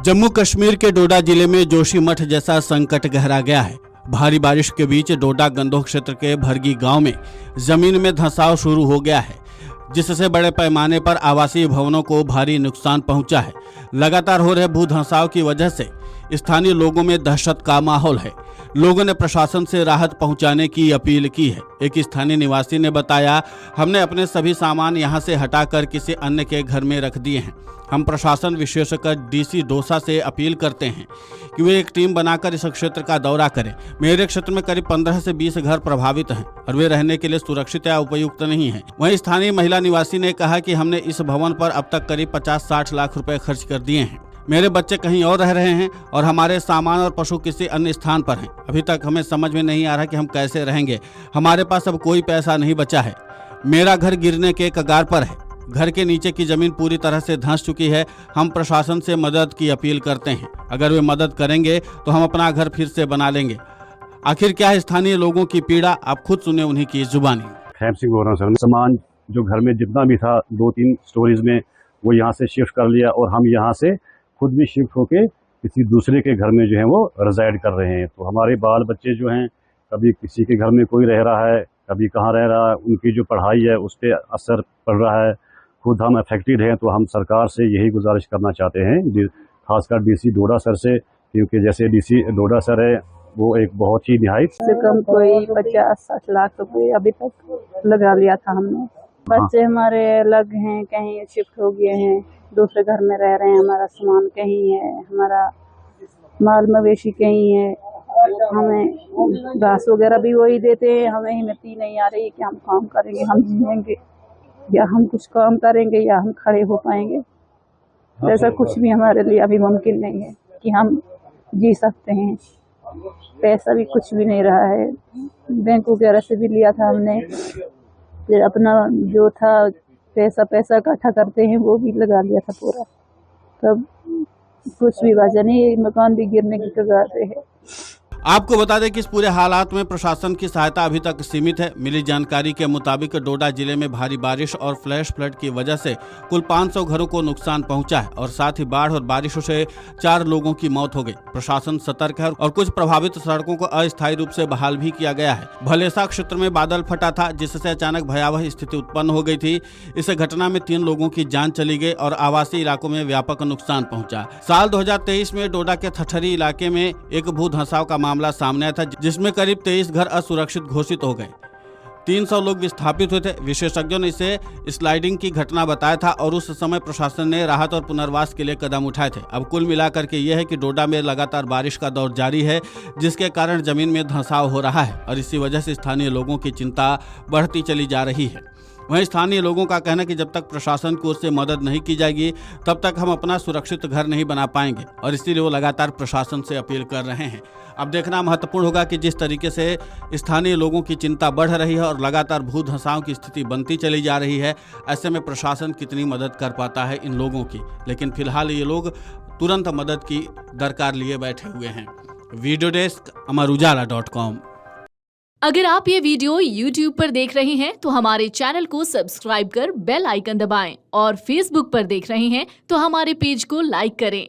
जम्मू कश्मीर के डोडा जिले में जोशीमठ जैसा संकट गहरा गया है। भारी बारिश के बीच डोडा गंदोह क्षेत्र के भरगी गांव में जमीन में धंसाव शुरू हो गया है, जिससे बड़े पैमाने पर आवासीय भवनों को भारी नुकसान पहुंचा है। लगातार हो रहे भू धंसाव की वजह से स्थानीय लोगों में दहशत का माहौल है। लोगों ने प्रशासन से राहत पहुंचाने की अपील की है। एक स्थानीय निवासी ने बताया, हमने अपने सभी सामान यहां से हटाकर किसी अन्य के घर में रख दिए हैं। हम प्रशासन विशेषकर डीसी डोसा से अपील करते हैं कि वे एक टीम बनाकर इस क्षेत्र का दौरा करें। मेरे क्षेत्र में करीब 15 से 20 घर प्रभावित हैं और वे रहने के लिए सुरक्षित या उपयुक्त नहीं हैं। वहीं स्थानीय महिला निवासी ने कहा कि हमने इस भवन पर अब तक करीब 50-60 लाख रुपए खर्च कर दिए हैं। मेरे बच्चे कहीं और रह रहे हैं और हमारे सामान और पशु किसी अन्य स्थान पर हैं। अभी तक हमें समझ में नहीं आ रहा कि हम कैसे रहेंगे। हमारे पास अब कोई पैसा नहीं बचा है। मेरा घर गिरने के कगार पर है। घर के नीचे की जमीन पूरी तरह से धंस चुकी है। हम प्रशासन से मदद की अपील करते हैं। अगर वे मदद करेंगे तो हम अपना घर फिर से बना लेंगे। आखिर क्या है स्थानीय लोगों की पीड़ा, आप खुद सुने उन्हीं की जुबानी। खैम सिंह बोल रहा हूँ सर। सामान जो घर में जितना भी था 2-3 स्टोरेज में वो यहाँ से शिफ्ट कर लिया और हम यहाँ से खुद भी शिफ्ट होके किसी दूसरे के घर में जो है वो रिजाइड कर रहे हैं। तो हमारे बाल बच्चे जो हैं, कभी किसी के घर में कोई रह रहा है, कभी कहाँ रह रहा है, उनकी जो पढ़ाई है उस पर असर पड़ रहा है। खुद हम अफेक्टेड हैं। तो हम सरकार से यही गुजारिश करना चाहते हैं, खासकर डीसी डोडा सर से, क्योंकि जैसे डीसी डोडा सर है वो एक बहुत ही निहायत से कम कोई 50-60 लाख रुपए अभी तक लगा लिया था हमने। बच्चे हमारे अलग हैं, कहीं शिफ्ट हो गए हैं, दूसरे घर में रह रहे हैं। हमारा सामान कहीं है, हमारा माल मवेशी कहीं है। हमें घास वगैरह भी वही देते हैं। हमें हिम्मत ही नहीं आ रही कि हम काम करेंगे, हम जिएंगे या हम कुछ काम करेंगे या हम खड़े हो पाएंगे। ऐसा कुछ भी हमारे लिए अभी मुमकिन नहीं है कि हम जी सकते हैं। पैसा भी कुछ भी नहीं रहा है। बैंक वगैरह से भी लिया था हमने, फिर अपना जो था पैसा इकट्ठा करते हैं वो भी लगा लिया था पूरा। तब कुछ भी बचा नहीं, मकान भी गिरने की कगार पे है। आपको बता दें कि इस पूरे हालात में प्रशासन की सहायता अभी तक सीमित है। मिली जानकारी के मुताबिक डोडा जिले में भारी बारिश और फ्लैश फ्लड की वजह से कुल 500 घरों को नुकसान पहुंचा है और साथ ही बाढ़ और बारिशों से 4 लोगों की मौत हो गई। प्रशासन सतर्क है और कुछ प्रभावित सड़कों को अस्थायी रूप से बहाल भी किया गया है। भलेसा क्षेत्र में बादल फटा था, जिससे अचानक भयावह स्थिति उत्पन्न हो गई थी। इस घटना में 3 लोगों की जान चली गई और आवासीय इलाकों में व्यापक नुकसान पहुंचा। साल 2023 में डोडा के थठरी इलाके में एक भू धंसाव का मामला सामने आया था, जिसमें करीब 23 घर असुरक्षित घोषित हो गए। 300 लोग विस्थापित हुए थे। विशेषज्ञों ने इसे स्लाइडिंग की घटना बताया था और उस समय प्रशासन ने राहत और पुनर्वास के लिए कदम उठाए थे। अब कुल मिलाकर के यह है कि डोडा में लगातार बारिश का दौर जारी है, जिसके कारण जमीन में धंसाव हो रहा है और इसी वजह से स्थानीय लोगों की चिंता बढ़ती चली जा रही है। वहीं स्थानीय लोगों का कहना है कि जब तक प्रशासन की ओर से मदद नहीं की जाएगी तब तक हम अपना सुरक्षित घर नहीं बना पाएंगे और इसीलिए वो लगातार प्रशासन से अपील कर रहे हैं। अब देखना महत्वपूर्ण होगा कि जिस तरीके से स्थानीय लोगों की चिंता बढ़ रही है और लगातार भू धंसाव की स्थिति बनती चली जा रही है, ऐसे में प्रशासन कितनी मदद कर पाता है इन लोगों की। लेकिन फिलहाल ये लोग तुरंत मदद की दरकार लिए बैठे हुए हैं। वीडियो डेस्क अमरउजाला.com। अगर आप ये वीडियो YouTube पर देख रहे हैं तो हमारे चैनल को सब्सक्राइब कर बेल आइकन दबाएं और Facebook पर देख रहे हैं तो हमारे पेज को लाइक करें।